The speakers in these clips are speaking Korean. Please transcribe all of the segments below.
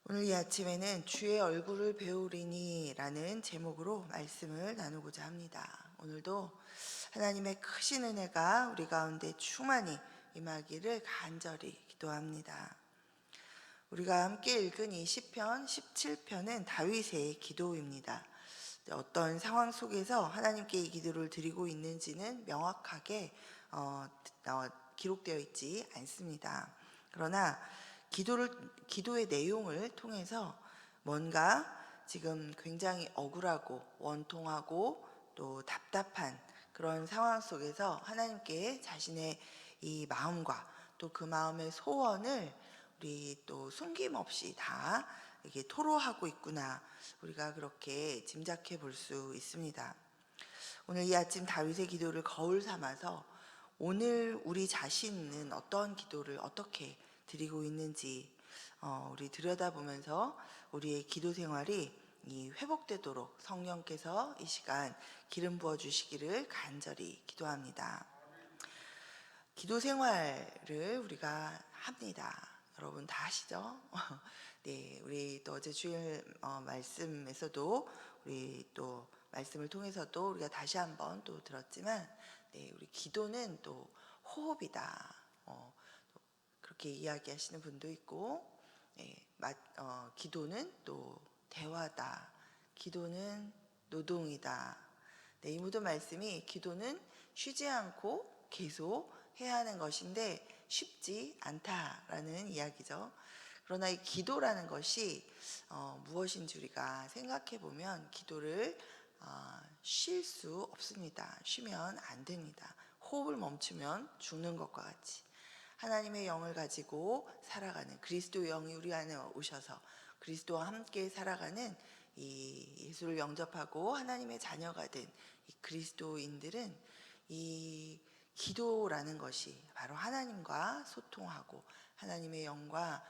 오늘 이 아침에는 주의 얼굴을 배우리니 라는 제목으로 말씀을 나누고자 합니다. 오늘도 하나님의 크신 은혜가 우리 가운데 충만히 임하기를 간절히 기도합니다. 우리가 함께 읽은 이 시편 17편은 다윗의 기도입니다. 어떤 상황 속에서 하나님께 이 기도를 드리고 있는지는 명확하게 기록되어 있지 않습니다. 그러나 기도의 내용을 통해서 뭔가 지금 굉장히 억울하고 원통하고 또 답답한 그런 상황 속에서 하나님께 자신의 이 마음과 또 그 마음의 소원을 우리 또 숨김없이 다 이게 토로하고 있구나, 우리가 그렇게 짐작해 볼 수 있습니다. 오늘 이 아침 다윗의 기도를 거울 삼아서 오늘 우리 자신은 어떤 기도를 어떻게 드리고 있는지 우리 들여다보면서 우리의 기도 생활이 회복되도록 성령께서 이 시간 기름 부어 주시기를 간절히 기도합니다. 기도 생활을 우리가 합니다. 여러분 다 아시죠? 네, 우리 또 어제 주일 말씀에서도 우리 또 말씀을 통해서도 우리가 다시 한번 또 들었지만, 네, 우리 기도는 또 호흡이다. 그렇게 이야기하시는 분도 있고, 네, 기도는 또 대화다. 기도는 노동이다. 네, 이 모든 말씀이 기도는 쉬지 않고 계속 해야 하는 것인데 쉽지 않다라는 이야기죠. 그러나 이 기도라는 것이 무엇인지 우리가 생각해 보면 기도를 쉴 수 없습니다. 쉬면 안 됩니다. 호흡을 멈추면 죽는 것과 같이 하나님의 영을 가지고 살아가는 그리스도의 영이 우리 안에 오셔서 그리스도와 함께 살아가는 이 예수를 영접하고 하나님의 자녀가 된 이 그리스도인들은 이 기도라는 것이 바로 하나님과 소통하고 하나님의 영과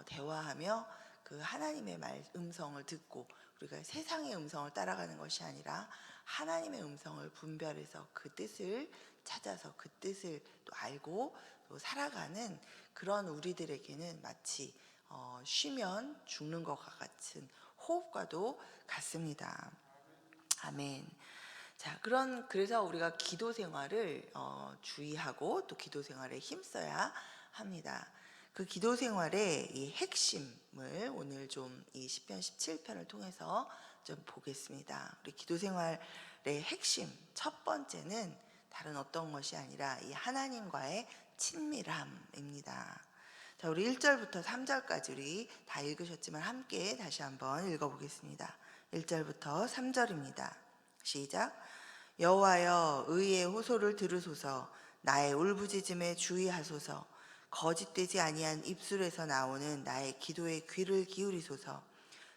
대화하며 그 하나님의 음성을 듣고, 우리가 세상의 음성을 따라가는 것이 아니라 하나님의 음성을 분별해서 그 뜻을 찾아서 그 뜻을 또 알고 또 살아가는 그런 우리들에게는 마치 쉬면 죽는 것과 같은 호흡과도 같습니다. 아멘. 자, 그래서 우리가 기도 생활을 주의하고 또 기도 생활에 힘써야 합니다. 그 기도 생활의 이 핵심을 오늘 좀 이 시편 17편을 통해서 좀 보겠습니다. 우리 기도 생활의 핵심 첫 번째는 다른 어떤 것이 아니라 이 하나님과의 친밀함입니다. 자, 우리 1절부터 3절까지 우리 다 읽으셨지만 함께 다시 한번 읽어보겠습니다. 1절부터 3절입니다. 시작. 여호와여, 의의 호소를 들으소서. 나의 울부짖음에 주의하소서. 거짓되지 아니한 입술에서 나오는 나의 기도에 귀를 기울이소서.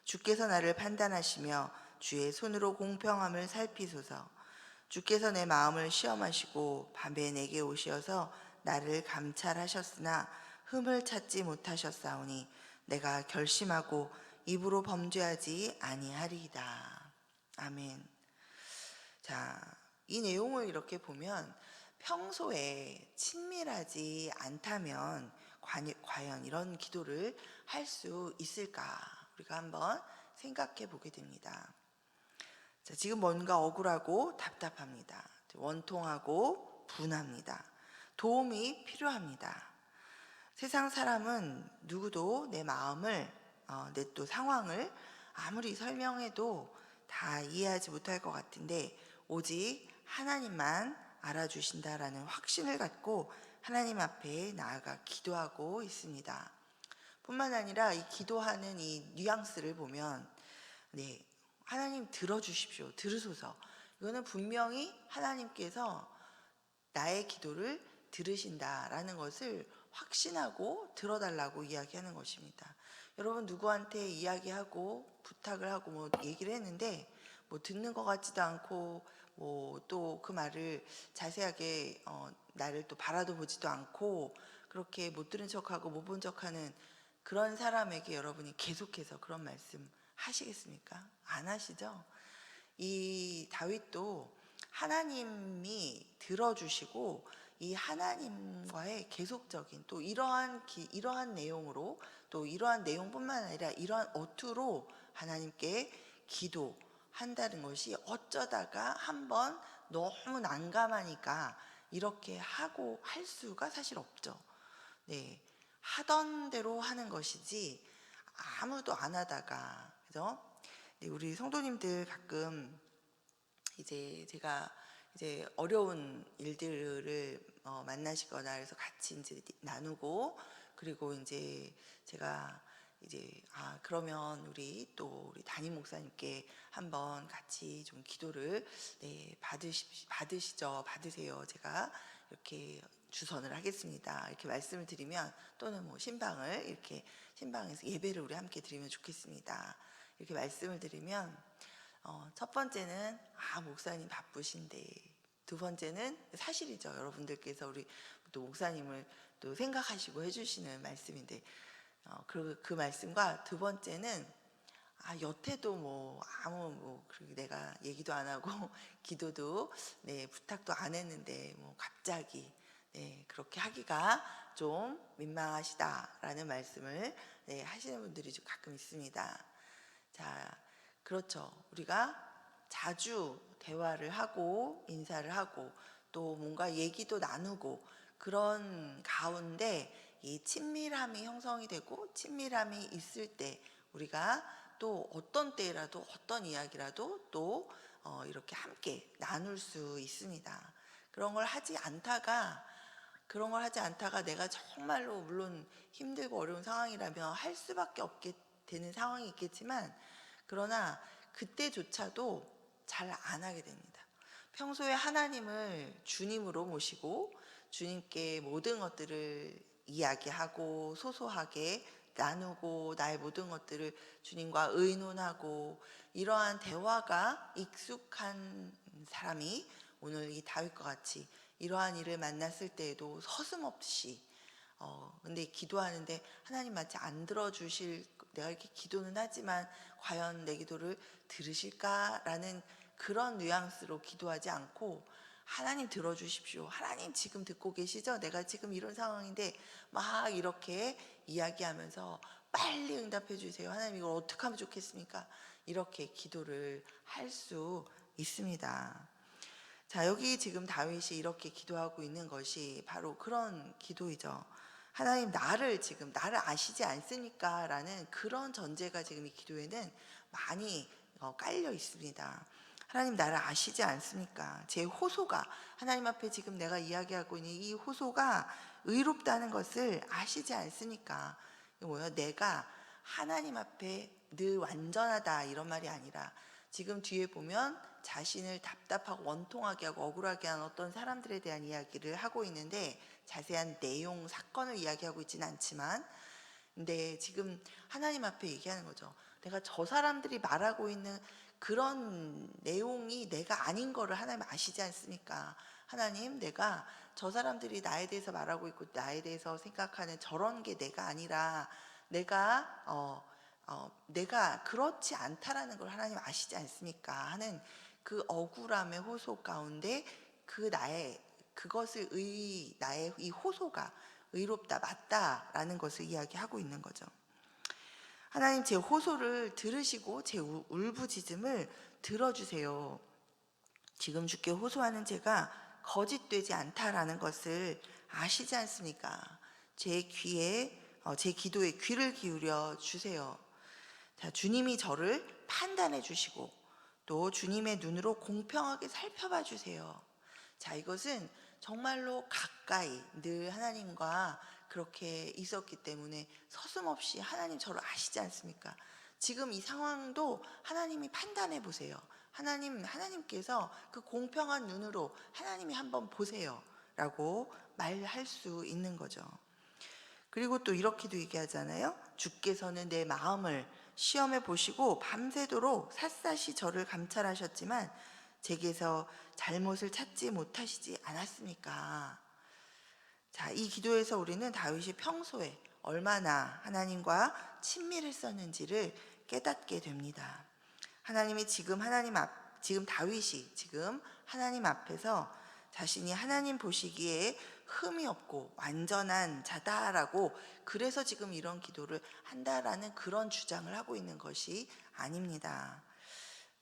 주께서 나를 판단하시며 주의 손으로 공평함을 살피소서. 주께서 내 마음을 시험하시고 밤에 내게 오시어서 나를 감찰하셨으나 흠을 찾지 못하셨사오니 내가 결심하고 입으로 범죄하지 아니하리이다. 아멘. 자, 이 내용을 이렇게 보면 평소에 친밀하지 않다면 과연 이런 기도를 할 수 있을까? 우리가 한번 생각해 보게 됩니다. 자, 지금 뭔가 억울하고 답답합니다. 원통하고 분합니다. 도움이 필요합니다. 세상 사람은 누구도 내 마음을, 내 또 상황을 아무리 설명해도 다 이해하지 못할 것 같은데 오직 하나님만 알아주신다라는 확신을 갖고 하나님 앞에 나아가 기도하고 있습니다. 뿐만 아니라 이 기도하는 이 뉘앙스를 보면, 네, 하나님 들어주십시오, 들으소서. 이거는 분명히 하나님께서 나의 기도를 들으신다라는 것을 확신하고 들어달라고 이야기하는 것입니다. 여러분 누구한테 이야기하고 부탁을 하고 뭐 얘기를 했는데 뭐 듣는 것 같지도 않고 뭐 또 그 말을 자세하게 나를 또 바라도 보지도 않고 그렇게 못 들은 척하고 못 본 척하는 그런 사람에게 여러분이 계속해서 그런 말씀 하시겠습니까? 안 하시죠? 이 다윗도 하나님이 들어주시고 이 하나님과의 계속적인 또 이러한 내용으로, 또 이러한 내용뿐만 아니라 이러한 어투로 하나님께 기도한다는 것이 어쩌다가 한번 너무 난감하니까 이렇게 하고 할 수가 사실 없죠. 네, 하던 대로 하는 것이지 아무도 안 하다가, 그죠? 네, 우리 성도님들 가끔 이제 제가 이제 어려운 일들을 만나시거나 그래서 같이 이제 나누고, 그리고 이제 제가 이제 그러면 우리 담임 목사님께 한번 같이 좀 기도를 받으세요. 제가 이렇게 주선을 하겠습니다. 이렇게 말씀을 드리면, 또는 뭐 신방을 이렇게 신방에서 예배를 우리 함께 드리면 좋겠습니다. 이렇게 말씀을 드리면 첫 번째는 목사님 바쁘신데, 두 번째는 사실이죠. 여러분들께서 우리 또 목사님을 또 생각하시고 해주시는 말씀인데, 그 말씀과 두 번째는 여태도 그렇게 내가 얘기도 안 하고 기도도 부탁도 안 했는데 갑자기 그렇게 하기가 좀 민망하시다라는 말씀을 하시는 분들이 좀 가끔 있습니다. 자, 그렇죠. 우리가 자주 대화를 하고 인사를 하고 또 뭔가 얘기도 나누고 그런 가운데 이 친밀함이 형성이 되고 친밀함이 있을 때, 우리가 또 어떤 때라도 어떤 이야기라도 또 이렇게 함께 나눌 수 있습니다. 그런 걸 하지 않다가 내가 정말로, 물론 힘들고 어려운 상황이라면 할 수밖에 없게 되는 상황이 있겠지만, 그러나 그때조차도 잘 안 하게 됩니다. 평소에 하나님을 주님으로 모시고 주님께 모든 것들을 이야기하고 소소하게 나누고 나의 모든 것들을 주님과 의논하고, 이러한 대화가 익숙한 사람이 오늘 이 다윗과 같이 이러한 일을 만났을 때에도 서슴없이 근데 기도하는데 하나님 마치 안 들어주실, 내가 이렇게 기도는 하지만 과연 내 기도를 들으실까라는 그런 뉘앙스로 기도하지 않고, 하나님 들어주십시오, 하나님 지금 듣고 계시죠, 내가 지금 이런 상황인데, 막 이렇게 이야기하면서 빨리 응답해 주세요, 하나님 이걸 어떻게 하면 좋겠습니까, 이렇게 기도를 할 수 있습니다. 자, 여기 지금 다윗이 이렇게 기도하고 있는 것이 바로 그런 기도이죠. 하나님, 나를 아시지 않습니까? 라는 그런 전제가 지금 이 기도에는 많이 깔려 있습니다. 하나님, 나를 아시지 않습니까? 제 호소가, 하나님 앞에 지금 내가 이야기하고 있는 이 호소가 의롭다는 것을 아시지 않습니까? 이거 뭐예요? 내가 하나님 앞에 늘 완전하다 이런 말이 아니라, 지금 뒤에 보면 자신을 답답하고 원통하게 하고 억울하게 한 어떤 사람들에 대한 이야기를 하고 있는데, 자세한 내용, 사건을 이야기하고 있지는 않지만, 근데 지금 하나님 앞에 얘기하는 거죠. 내가 저 사람들이 말하고 있는 그런 내용이 내가 아닌 거를 하나님 아시지 않습니까? 하나님, 내가 저 사람들이 나에 대해서 말하고 있고 나에 대해서 생각하는 저런 게 내가 아니라, 내가 그렇지 않다라는 걸 하나님 아시지 않습니까? 하는 그 억울함의 호소 가운데 나의 이 호소가 의롭다, 맞다라는 것을 이야기하고 있는 거죠. 하나님, 제 호소를 들으시고 제 울부짖음을 들어주세요. 지금 주께 호소하는 제가 거짓되지 않다라는 것을 아시지 않습니까? 제 기도에 귀를 기울여 주세요. 자, 주님이 저를 판단해 주시고 또 주님의 눈으로 공평하게 살펴봐 주세요. 자, 이것은 정말로 가까이 늘 하나님과 그렇게 있었기 때문에 서슴없이 하나님 저를 아시지 않습니까? 지금 이 상황도 하나님이 판단해 보세요. 하나님께서 그 공평한 눈으로 하나님이 한번 보세요 라고 말할 수 있는 거죠. 그리고 또 이렇게도 얘기하잖아요. 주께서는 내 마음을 시험해 보시고 밤새도록 샅샅이 저를 감찰하셨지만 제게서 잘못을 찾지 못하시지 않았습니까? 자, 이 기도에서 우리는 다윗이 평소에 얼마나 하나님과 친밀했었는지를 깨닫게 됩니다. 하나님이 지금 다윗이 지금 하나님 앞에서 자신이 하나님 보시기에 흠이 없고 완전한 자다라고, 그래서 지금 이런 기도를 한다라는 그런 주장을 하고 있는 것이 아닙니다.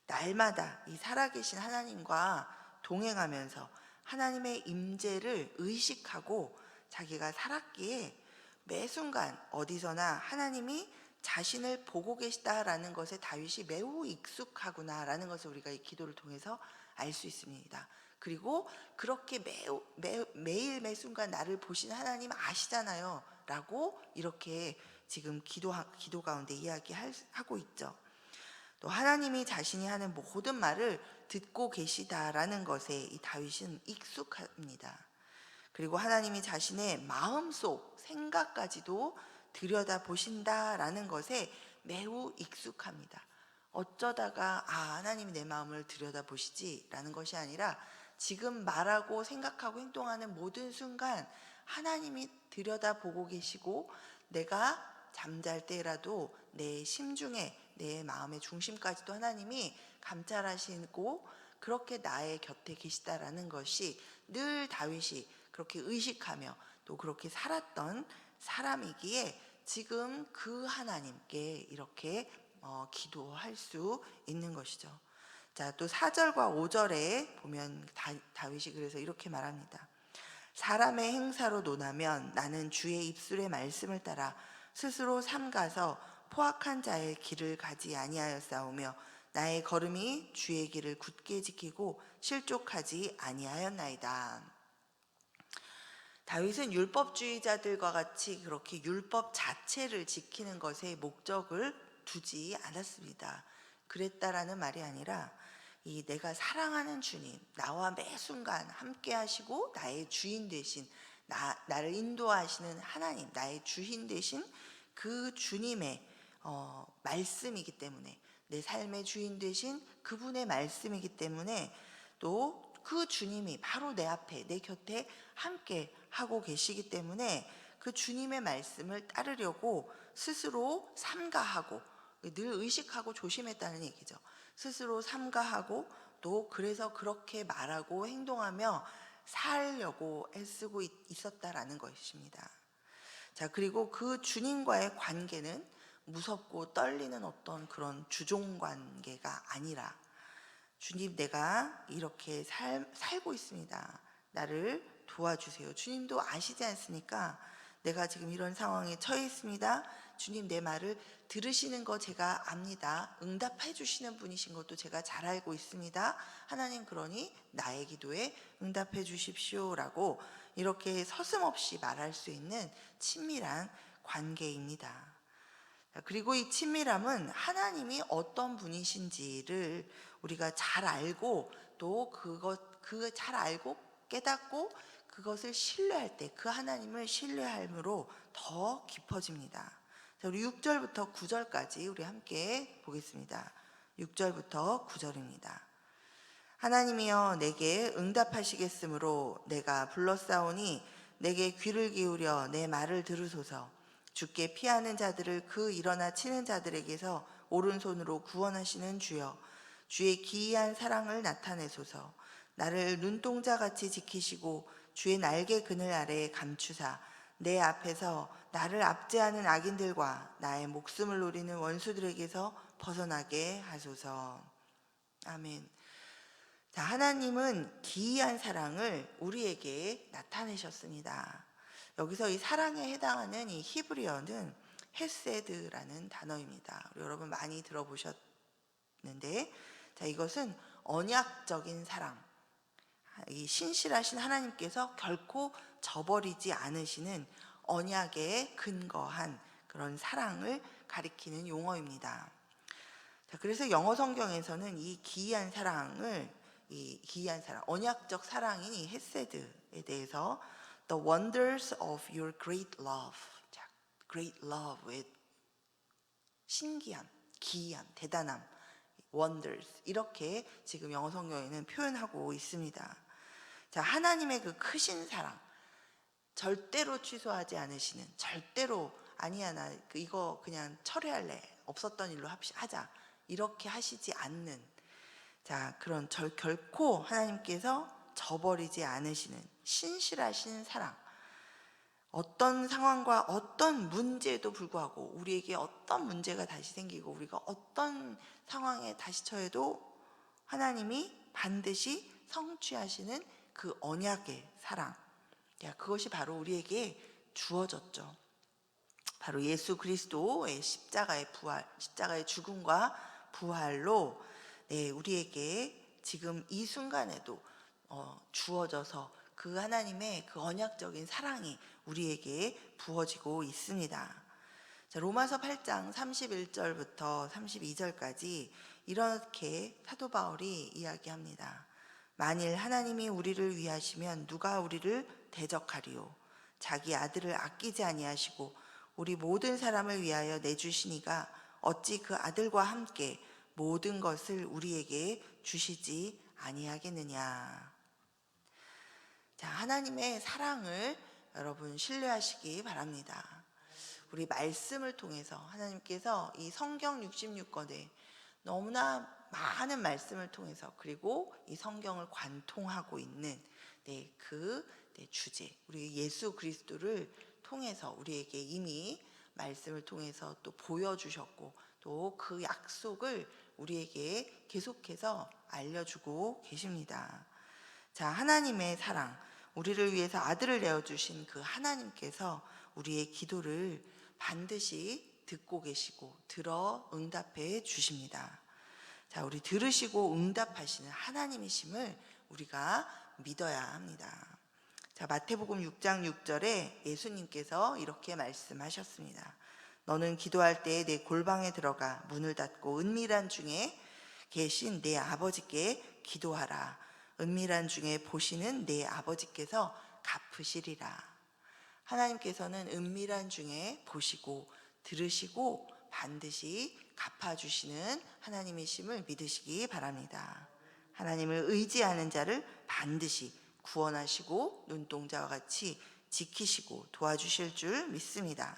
날마다 이 살아계신 하나님과 동행하면서 하나님의 임재를 의식하고 자기가 살았기에 매 순간 어디서나 하나님이 자신을 보고 계시다라는 것에 다윗이 매우 익숙하구나라는 것을 우리가 이 기도를 통해서 알 수 있습니다. 그리고 그렇게 매일 매 순간 나를 보신 하나님 아시잖아요 라고 이렇게 지금 기도 가운데 이야기하고 있죠. 또 하나님이 자신이 하는 모든 말을 듣고 계시다라는 것에 이 다윗은 익숙합니다. 그리고 하나님이 자신의 마음속 생각까지도 들여다보신다라는 것에 매우 익숙합니다. 어쩌다가 하나님이 내 마음을 들여다보시지라는 것이 아니라 지금 말하고 생각하고 행동하는 모든 순간 하나님이 들여다보고 계시고, 내가 잠잘 때라도 내 심중에 내 마음의 중심까지도 하나님이 감찰하시고 그렇게 나의 곁에 계시다라는 것이 늘 다윗이 그렇게 의식하며 또 그렇게 살았던 사람이기에 지금 그 하나님께 이렇게 기도할 수 있는 것이죠. 자, 또 4절과 5절에 보면 다윗이 그래서 이렇게 말합니다. 사람의 행사로 논하면 나는 주의 입술의 말씀을 따라 스스로 삼가서 포악한 자의 길을 가지 아니하였사오며 나의 걸음이 주의 길을 굳게 지키고 실족하지 아니하였나이다. 다윗은 율법주의자들과 같이 그렇게 율법 자체를 지키는 것에 목적을 두지 않았습니다. 그랬다라는 말이 아니라 이 내가 사랑하는 주님, 나와 매 순간 함께 하시고 나의 주인 되신, 나를 인도하시는 하나님, 나의 주인 되신 그 주님의 말씀이기 때문에, 내 삶의 주인 되신 그분의 말씀이기 때문에, 또 그 주님이 바로 내 앞에 내 곁에 함께 하고 계시기 때문에 그 주님의 말씀을 따르려고 스스로 삼가하고, 늘 의식하고 조심했다는 얘기죠. 스스로 삼가하고 또 그래서 그렇게 말하고 행동하며 살려고 애쓰고 있었다라는 것입니다. 자, 그리고 그 주님과의 관계는 무섭고 떨리는 어떤 그런 주종 관계가 아니라, 주님 내가 이렇게 살고 있습니다. 나를 도와주세요. 주님도 아시지 않습니까? 내가 지금 이런 상황에 처해 있습니다. 주님 내 말을 들으시는 거 제가 압니다. 응답해 주시는 분이신 것도 제가 잘 알고 있습니다. 하나님 그러니 나의 기도에 응답해 주십시오라고 이렇게 서슴없이 말할 수 있는 친밀한 관계입니다. 그리고 이 친밀함은 하나님이 어떤 분이신지를 우리가 잘 알고 또 잘 알고 깨닫고 그것을 신뢰할 때 그 하나님을 신뢰함으로 더 깊어집니다. 자, 우리 6절부터 9절까지 우리 함께 보겠습니다. 6절부터 9절입니다. 하나님이여 내게 응답하시겠으므로 내가 불렀사오니 내게 귀를 기울여 내 말을 들으소서. 주께 피하는 자들을 그 일어나 치는 자들에게서 오른손으로 구원하시는 주여, 주의 기이한 사랑을 나타내소서. 나를 눈동자같이 지키시고 주의 날개 그늘 아래에 감추사 내 앞에서 나를 압제하는 악인들과 나의 목숨을 노리는 원수들에게서 벗어나게 하소서. 아멘. 자, 하나님은 기이한 사랑을 우리에게 나타내셨습니다. 여기서 이 사랑에 해당하는 이 히브리어는 헤세드라는 단어입니다. 여러분 많이 들어보셨는데, 자, 이것은 언약적인 사랑, 이 신실하신 하나님께서 결코 저버리지 않으시는 언약에 근거한 그런 사랑을 가리키는 용어입니다. 자, 그래서 영어 성경에서는 이 기이한 사랑, 언약적 사랑인 이 헤세드에 대해서 The wonders of your great love, 자, great love의 신기함, 기이함, 대단함, wonders, 이렇게 지금 영어 성경에는 표현하고 있습니다. 자, 하나님의 그 크신 사랑, 절대로 취소하지 않으시는, 절대로 아니야 나 이거 그냥 철회할래, 없었던 일로 하자, 이렇게 하시지 않는, 자, 그런 결코 하나님께서 저버리지 않으시는 신실하신 사랑. 어떤 상황과 어떤 문제에도 불구하고 우리에게 어떤 문제가 다시 생기고 우리가 어떤 상황에 다시 처해도 하나님이 반드시 성취하시는 그 언약의 사랑. 그것이 바로 우리에게 주어졌죠. 바로 예수 그리스도의 십자가의 부활, 십자가의 죽음과 부활로 우리에게 지금 이 순간에도 주어져서 그 하나님의 그 언약적인 사랑이 우리에게 부어지고 있습니다. 자, 로마서 8장 31절부터 32절까지 이렇게 사도 바울이 이야기합니다. 만일 하나님이 우리를 위하시면 누가 우리를 대적하리요? 자기 아들을 아끼지 아니하시고 우리 모든 사람을 위하여 내주시니가 어찌 그 아들과 함께 모든 것을 우리에게 주시지 아니하겠느냐. 자, 하나님의 사랑을 여러분 신뢰하시기 바랍니다. 우리 말씀을 통해서 하나님께서 이 성경 66권에 너무나 많은 말씀을 통해서 그리고 이 성경을 관통하고 있는 그 주제, 우리 예수 그리스도를 통해서 우리에게 이미 말씀을 통해서 또 보여주셨고 또 그 약속을 우리에게 계속해서 알려주고 계십니다. 자, 하나님의 사랑, 우리를 위해서 아들을 내어주신 그 하나님께서 우리의 기도를 반드시 듣고 계시고 들어 응답해 주십니다. 자, 우리 들으시고 응답하시는 하나님이심을 우리가 믿어야 합니다. 자, 마태복음 6장 6절에 예수님께서 이렇게 말씀하셨습니다. 너는 기도할 때 내 골방에 들어가 문을 닫고 은밀한 중에 계신 내 아버지께 기도하라. 은밀한 중에 보시는 내 아버지께서 갚으시리라. 하나님께서는 은밀한 중에 보시고 들으시고 반드시 갚아주시는 하나님이심을 믿으시기 바랍니다. 하나님을 의지하는 자를 반드시 구원하시고 눈동자와 같이 지키시고 도와주실 줄 믿습니다.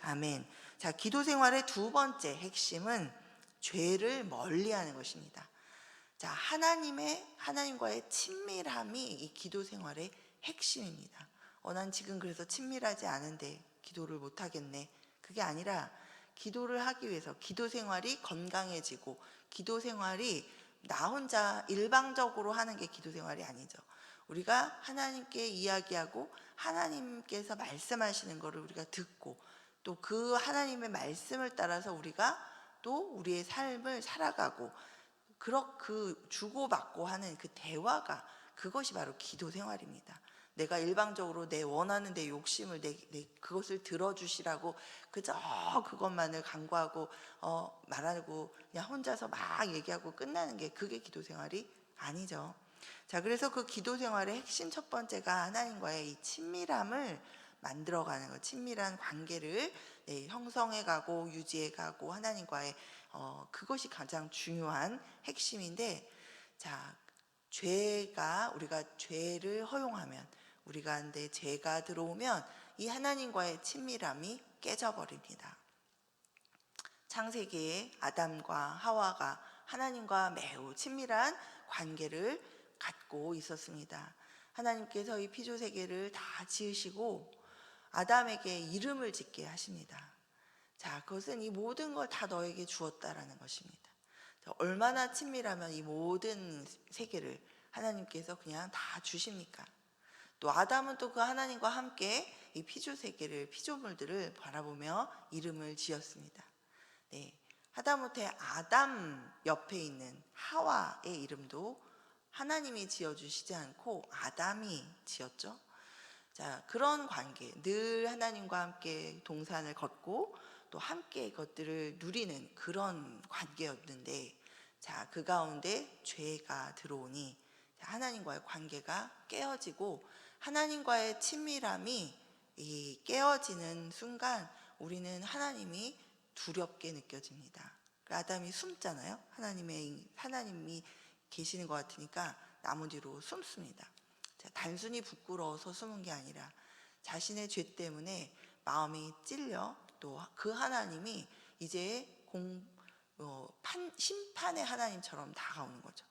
아멘. 자, 기도 생활의 두 번째 핵심은 죄를 멀리하는 것입니다. 자, 하나님과의 친밀함이 이 기도 생활의 핵심입니다. 난 지금 그래서 친밀하지 않은데 기도를 못 하겠네. 그게 아니라 기도를 하기 위해서 기도 생활이 건강해지고 기도 생활이 나 혼자 일방적으로 하는 게 기도 생활이 아니죠. 우리가 하나님께 이야기하고 하나님께서 말씀하시는 것을 우리가 듣고 또 그 하나님의 말씀을 따라서 우리가 또 우리의 삶을 살아가고 그 주고받고 하는 그 대화가 그것이 바로 기도 생활입니다. 내가 일방적으로 내 원하는 내 욕심을 그것을 들어주시라고 그저 그것만을 간구하고 말하고 그냥 혼자서 막 얘기하고 끝나는 게 그게 기도 생활이 아니죠. 자, 그래서 그 기도 생활의 핵심 첫 번째가 하나님과의 이 친밀함을 만들어가는 것, 친밀한 관계를 형성해가고 유지해가고 하나님과의 그것이 가장 중요한 핵심인데, 자, 우리가 죄를 허용하면 우리 가운데 죄가 들어오면 이 하나님과의 친밀함이 깨져버립니다. 창세기에 아담과 하와가 하나님과 매우 친밀한 관계를 갖고 있었습니다. 하나님께서 이 피조세계를 다 지으시고 아담에게 이름을 짓게 하십니다. 자, 그것은 이 모든 걸 다 너에게 주었다라는 것입니다. 자, 얼마나 친밀하면 이 모든 세계를 하나님께서 그냥 다 주십니까? 또 아담은 또 그 하나님과 함께 이 피조물들을 바라보며 이름을 지었습니다. 하다못해 아담 옆에 있는 하와의 이름도 하나님이 지어주시지 않고 아담이 지었죠. 자, 그런 관계, 늘 하나님과 함께 동산을 걷고 또 함께 그것들을 누리는 그런 관계였는데, 자, 그 가운데 죄가 들어오니 하나님과의 관계가 깨어지고 하나님과의 친밀함이 깨어지는 순간 우리는 하나님이 두렵게 느껴집니다. 아담이 숨잖아요. 하나님이 계시는 것 같으니까 나무 뒤로 숨습니다. 단순히 부끄러워서 숨은 게 아니라 자신의 죄 때문에 마음이 찔려 또 그 하나님이 이제 심판의 하나님처럼 다가오는 거죠.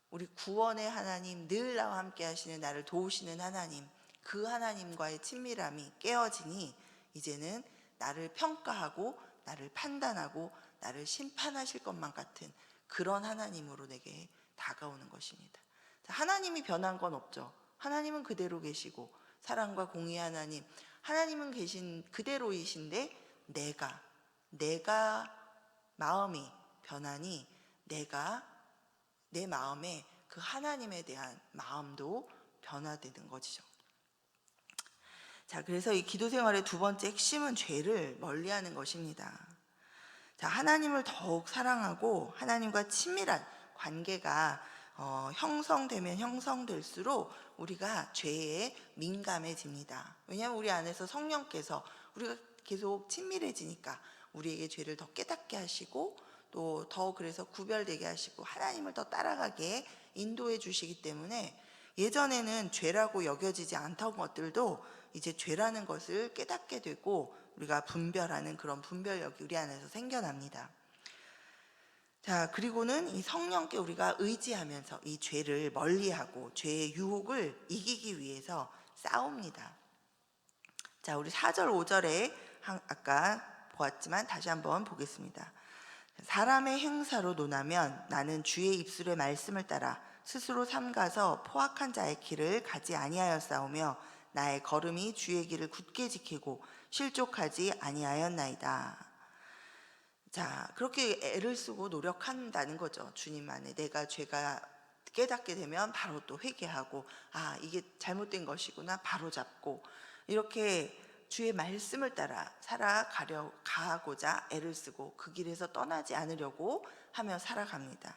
우리 구원의 하나님, 늘 나와 함께 하시는 나를 도우시는 하나님, 그 하나님과의 친밀함이 깨어지니 이제는 나를 평가하고 나를 판단하고 나를 심판하실 것만 같은 그런 하나님으로 내게 다가오는 것입니다. 하나님이 변한 건 없죠. 하나님은 그대로 계시고 사랑과 공의 하나님, 하나님은 계신 그대로이신데 내가 마음이 변하니 내 마음에 그 하나님에 대한 마음도 변화되는 것이죠. 자, 그래서 이 기도 생활의 두 번째 핵심은 죄를 멀리하는 것입니다. 자, 하나님을 더욱 사랑하고 하나님과 친밀한 관계가 형성되면 형성될수록 우리가 죄에 민감해집니다. 왜냐하면 우리 안에서 성령께서 우리가 계속 친밀해지니까 우리에게 죄를 더 깨닫게 하시고 또 더 그래서 구별되게 하시고 하나님을 더 따라가게 인도해 주시기 때문에 예전에는 죄라고 여겨지지 않던 것들도 이제 죄라는 것을 깨닫게 되고 우리가 분별하는 그런 분별력이 우리 안에서 생겨납니다. 자, 그리고는 이 성령께 우리가 의지하면서 이 죄를 멀리하고 죄의 유혹을 이기기 위해서 싸웁니다. 자, 우리 4절 5절에 아까 보았지만 다시 한번 보겠습니다. 사람의 행사로 논하면 나는 주의 입술의 말씀을 따라 스스로 삼가서 포악한 자의 길을 가지 아니하였사오며 나의 걸음이 주의 길을 굳게 지키고 실족하지 아니하였나이다. 자, 그렇게 애를 쓰고 노력한다는 거죠. 주님 안에 내가 죄가 깨닫게 되면 바로 또 회개하고 이게 잘못된 것이구나 바로 잡고 이렇게 주의 말씀을 따라 살아가고자 애를 쓰고 그 길에서 떠나지 않으려고 하며 살아갑니다.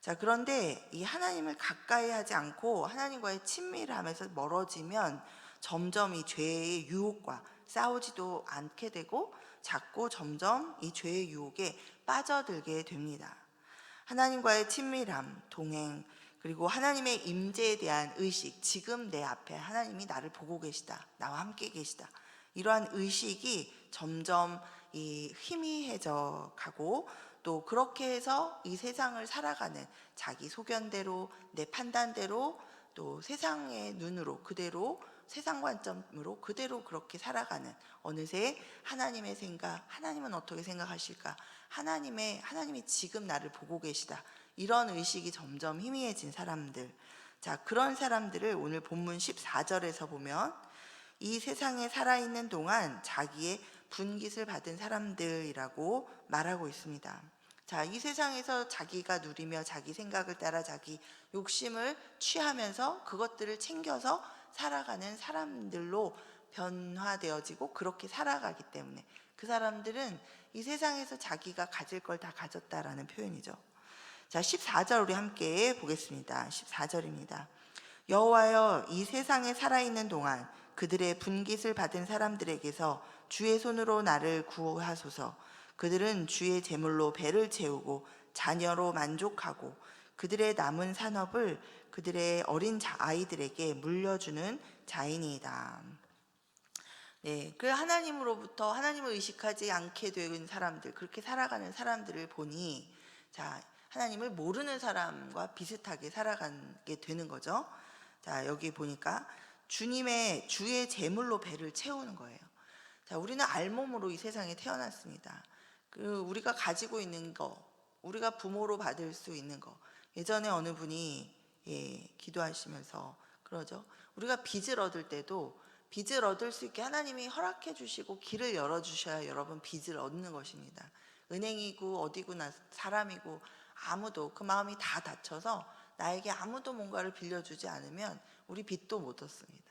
자, 그런데 이 하나님을 가까이 하지 않고 하나님과의 친밀함에서 멀어지면 점점 이 죄의 유혹과 싸우지도 않게 되고 자꾸 점점 이 죄의 유혹에 빠져들게 됩니다. 하나님과의 친밀함, 동행, 그리고 하나님의 임재에 대한 의식, 지금 내 앞에 하나님이 나를 보고 계시다, 나와 함께 계시다, 이러한 의식이 점점 이 희미해져 가고 또 그렇게 해서 이 세상을 살아가는 자기 소견대로 내 판단대로 또 세상의 눈으로 그대로 세상 관점으로 그대로 그렇게 살아가는 어느새 하나님의 생각, 하나님은 어떻게 생각하실까? 하나님이 지금 나를 보고 계시다. 이런 의식이 점점 희미해진 사람들. 자, 그런 사람들을 오늘 본문 14절에서 보면 이 세상에 살아있는 동안 자기의 분깃을 받은 사람들이라고 말하고 있습니다. 자, 이 세상에서 자기가 누리며 자기 생각을 따라 자기 욕심을 취하면서 그것들을 챙겨서 살아가는 사람들로 변화되어지고 그렇게 살아가기 때문에 그 사람들은 이 세상에서 자기가 가질 걸 다 가졌다라는 표현이죠. 자, 14절 우리 함께 보겠습니다. 14절입니다. 여호와여, 이 세상에 살아있는 동안 그들의 분깃을 받은 사람들에게서 주의 손으로 나를 구하소서. 그들은 주의 제물로 배를 채우고 자녀로 만족하고 그들의 남은 산업을 그들의 어린 아이들에게 물려주는 자인이다. 네, 그 하나님으로부터 하나님을 의식하지 않게 된 사람들, 그렇게 살아가는 사람들을 보니 자, 하나님을 모르는 사람과 비슷하게 살아가게 되는 거죠. 자, 여기 보니까 주의 제물로 배를 채우는 거예요. 자, 우리는 알몸으로 이 세상에 태어났습니다. 우리가 가지고 있는 거, 우리가 부모로 받을 수 있는 거. 예전에 어느 분이 기도하시면서 그러죠. 우리가 빚을 얻을 때도 빚을 얻을 수 있게 하나님이 허락해 주시고 길을 열어 주셔야 여러분 빚을 얻는 것입니다. 은행이고 어디구나 사람이고 아무도 그 마음이 다 닫혀서 나에게 아무도 뭔가를 빌려주지 않으면 우리 빚도 못 얻습니다.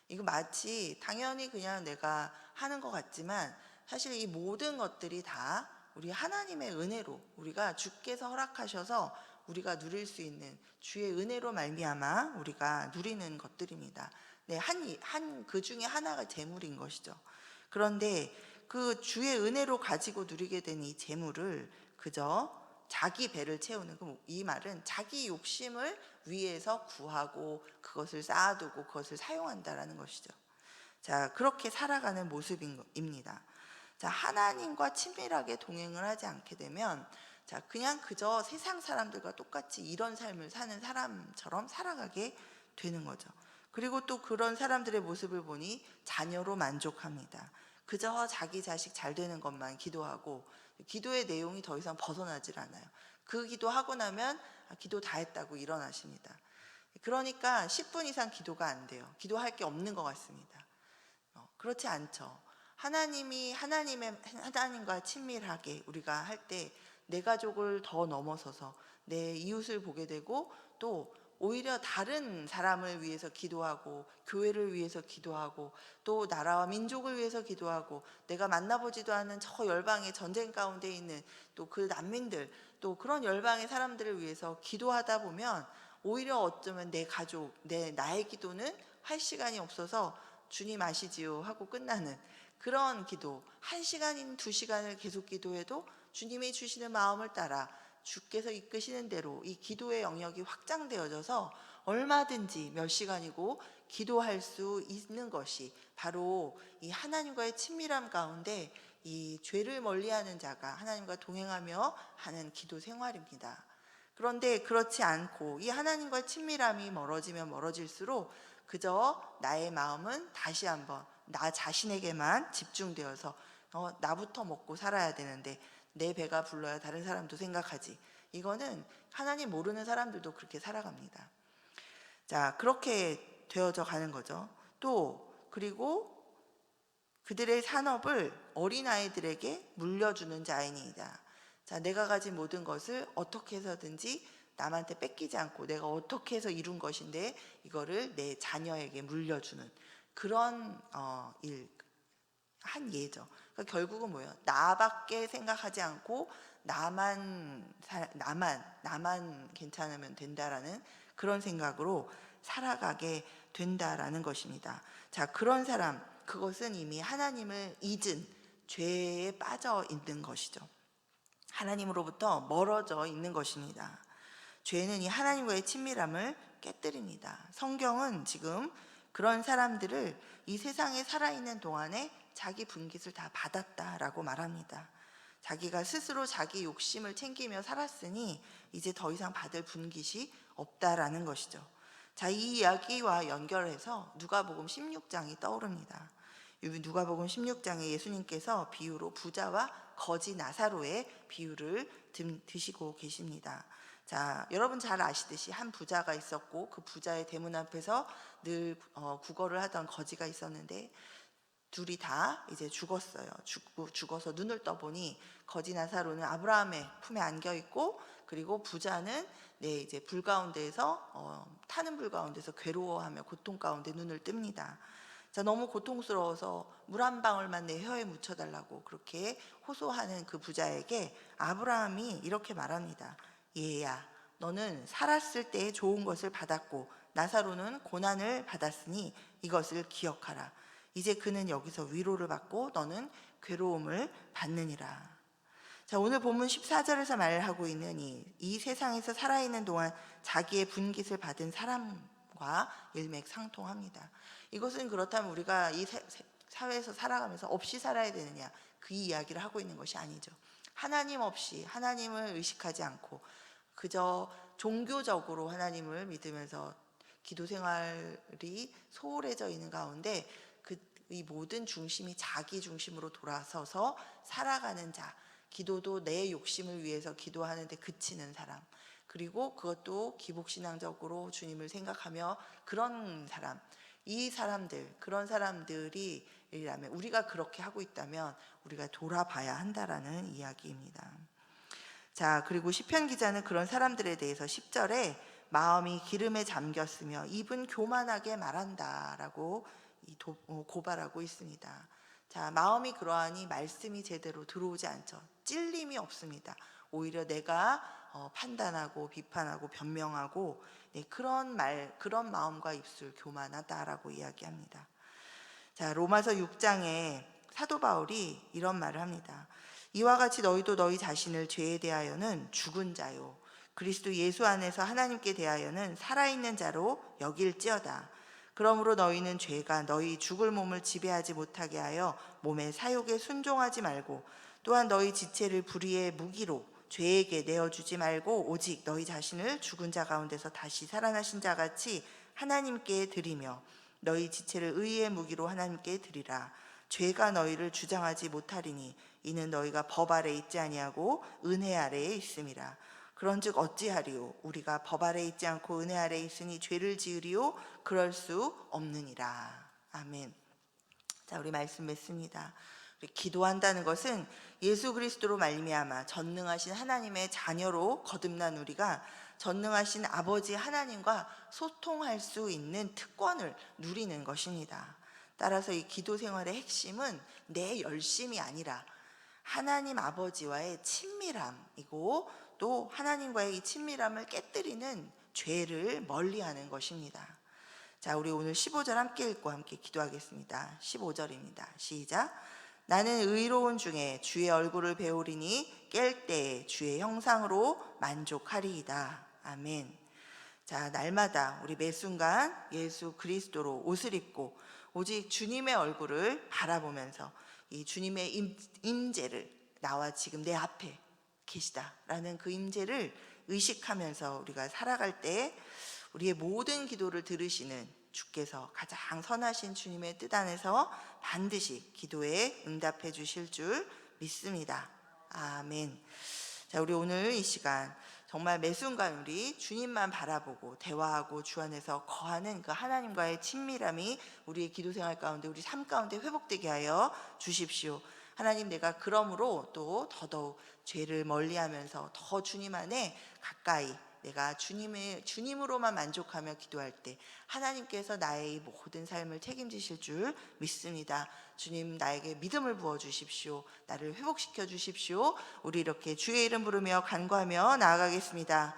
이거 마치 당연히 그냥 내가 하는 것 같지만 사실 이 모든 것들이 다 우리 하나님의 은혜로 우리가 주께서 허락하셔서 우리가 누릴 수 있는 주의 은혜로 말미암아 우리가 누리는 것들입니다. 네, 그 중에 하나가 재물인 것이죠. 그런데 그 주의 은혜로 가지고 누리게 된 이 재물을 그저 자기 배를 채우는 이 말은 자기 욕심을 위해서 구하고 그것을 쌓아두고 그것을 사용한다라는 것이죠. 자, 그렇게 살아가는 모습입니다. 자, 하나님과 친밀하게 동행을 하지 않게 되면 자, 그냥 그저 세상 사람들과 똑같이 이런 삶을 사는 사람처럼 살아가게 되는 거죠. 그리고 또 그런 사람들의 모습을 보니 자녀로 만족합니다. 그저 자기 자식 잘 되는 것만 기도하고 기도의 내용이 더 이상 벗어나질 않아요. 그 기도하고 나면 기도 다 했다고 일어나십니다. 그러니까 10분 이상 기도가 안 돼요. 기도할 게 없는 것 같습니다. 그렇지 않죠. 하나님과 친밀하게 우리가 할 때 내 가족을 더 넘어서서 내 이웃을 보게 되고, 또 오히려 다른 사람을 위해서 기도하고 교회를 위해서 기도하고 또 나라와 민족을 위해서 기도하고 내가 만나보지도 않은 저 열방의 전쟁 가운데 있는 또 그 난민들, 또 그런 열방의 사람들을 위해서 기도하다 보면 오히려 어쩌면 내 가족, 나의 기도는 할 시간이 없어서 주님 아시지요 하고 끝나는 그런 기도, 1시간인 2시간을 계속 기도해도 주님이 주시는 마음을 따라 주께서 이끄시는 대로 이 기도의 영역이 확장되어져서 얼마든지 몇 시간이고 기도할 수 있는 것이 바로 이 하나님과의 친밀함 가운데 이 죄를 멀리하는 자가 하나님과 동행하며 하는 기도 생활입니다. 그런데 그렇지 않고 이 하나님과의 친밀함이 멀어지면 멀어질수록 그저 나의 마음은 다시 한번 나 자신에게만 집중되어서 나부터 먹고 살아야 되는데 내 배가 불러야 다른 사람도 생각하지. 이거는 하나님 모르는 사람들도 그렇게 살아갑니다. 자, 그렇게 되어져 가는 거죠. 또 그리고 그들의 산업을 어린아이들에게 물려주는 자이니이다. 자, 내가 가진 모든 것을 어떻게 해서든지 남한테 뺏기지 않고 내가 어떻게 해서 이룬 것인데 이거를 내 자녀에게 물려주는 그런 한 예죠. 그러니까 결국은 뭐예요? 나밖에 생각하지 않고 나만 괜찮으면 된다라는 그런 생각으로 살아가게 된다라는 것입니다. 자, 그런 사람, 그것은 이미 하나님을 잊은 죄에 빠져 있는 것이죠. 하나님으로부터 멀어져 있는 것입니다. 죄는 이 하나님과의 친밀함을 깨뜨립니다. 성경은 지금 그런 사람들을 이 세상에 살아있는 동안에 자기 분깃을 다 받았다라고 말합니다. 자기가 스스로 자기 욕심을 챙기며 살았으니 이제 더 이상 받을 분깃이 없다라는 것이죠. 자, 이 이야기와 연결해서 누가복음 16장이 떠오릅니다. 누가복음 16장에 예수님께서 비유로 부자와 거지 나사로의 비유를 드시고 계십니다. 자, 여러분 잘 아시듯이 한 부자가 있었고 그 부자의 대문 앞에서 늘 구걸을 하던 거지가 있었는데 둘이 다 이제 죽었어요. 죽어서 눈을 떠보니 거지 나사로는 아브라함의 품에 안겨 있고, 그리고 부자는 이제 불 가운데에서 타는 불 가운데서 괴로워하며 고통 가운데 눈을 뜹니다. 자, 너무 고통스러워서 물 한 방울만 내 혀에 묻혀달라고 그렇게 호소하는 그 부자에게 아브라함이 이렇게 말합니다. 얘야, 너는 살았을 때 좋은 것을 받았고 나사로는 고난을 받았으니 이것을 기억하라. 이제 그는 여기서 위로를 받고 너는 괴로움을 받느니라. 자, 오늘 본문 14절에서 말하고 있는 이 세상에서 살아있는 동안 자기의 분깃을 받은 사람과 일맥상통합니다. 이것은 그렇다면 우리가 이 사회에서 살아가면서 없이 살아야 되느냐, 그 이야기를 하고 있는 것이 아니죠. 하나님 없이, 하나님을 의식하지 않고 그저 종교적으로 하나님을 믿으면서 기도 생활이 소홀해져 있는 가운데 이 모든 중심이 자기 중심으로 돌아서서 살아가는 자, 기도도 내 욕심을 위해서 기도하는데 그치는 사람, 그리고 그것도 기복신앙적으로 주님을 생각하며 그런 사람, 그런 사람들이라면, 우리가 그렇게 하고 있다면 우리가 돌아봐야 한다라는 이야기입니다. 자, 그리고 시편 기자는 그런 사람들에 대해서 10절에 마음이 기름에 잠겼으며 입은 교만하게 말한다라고 고발하고 있습니다. 자, 마음이 그러하니 말씀이 제대로 들어오지 않죠. 찔림이 없습니다. 오히려 내가 판단하고 비판하고 변명하고 그런 마음과 입술 교만하다라고 이야기합니다. 자, 로마서 6장에 사도 바울이 이런 말을 합니다. 이와 같이 너희도 너희 자신을 죄에 대하여는 죽은 자요 그리스도 예수 안에서 하나님께 대하여는 살아있는 자로 여길지어다. 그러므로 너희는 죄가 너희 죽을 몸을 지배하지 못하게 하여 몸의 사욕에 순종하지 말고, 또한 너희 지체를 불의의 무기로 죄에게 내어주지 말고 오직 너희 자신을 죽은 자 가운데서 다시 살아나신 자 같이 하나님께 드리며 너희 지체를 의의 무기로 하나님께 드리라. 죄가 너희를 주장하지 못하리니 이는 너희가 법 아래 있지 아니하고 은혜 아래에 있음이라. 그런즉 어찌하리요? 우리가 법 아래 있지 않고 은혜 아래에 있으니 죄를 지으리요? 그럴 수 없느니라. 아멘. 자, 우리 말씀 맺습니다. 우리 기도한다는 것은 예수 그리스도로 말미암아 전능하신 하나님의 자녀로 거듭난 우리가 전능하신 아버지 하나님과 소통할 수 있는 특권을 누리는 것입니다. 따라서 이 기도 생활의 핵심은 내 열심이 아니라 하나님 아버지와의 친밀함이고 또 하나님과의 이 친밀함을 깨뜨리는 죄를 멀리하는 것입니다. 자, 우리 오늘 15절 함께 읽고 함께 기도하겠습니다. 15절입니다. 시작. 나는 의로운 중에 주의 얼굴을 배우리니 깰 때에 주의 형상으로 만족하리이다. 아멘. 자, 날마다 우리 매 순간 예수 그리스도로 옷을 입고 오직 주님의 얼굴을 바라보면서 이 주님의 임재를 나와 지금 내 앞에 계시다라는 그 임재를 의식하면서 우리가 살아갈 때 우리의 모든 기도를 들으시는 주께서 가장 선하신 주님의 뜻 안에서 반드시 기도에 응답해 주실 줄 믿습니다. 아멘. 자, 우리 오늘 이 시간 정말 매 순간 우리 주님만 바라보고 대화하고 주 안에서 거하는 그 하나님과의 친밀함이 우리의 기도 생활 가운데 우리 삶 가운데 회복되게 하여 주십시오. 하나님, 내가 그러므로 또 더더욱 죄를 멀리하면서 더 주님 안에 가까이 내가 주님으로만 만족하며 기도할 때 하나님께서 나의 이 모든 삶을 책임지실 줄 믿습니다. 주님, 나에게 믿음을 부어 주십시오. 나를 회복시켜 주십시오. 우리 이렇게 주의 이름 부르며 간구하며 나아가겠습니다.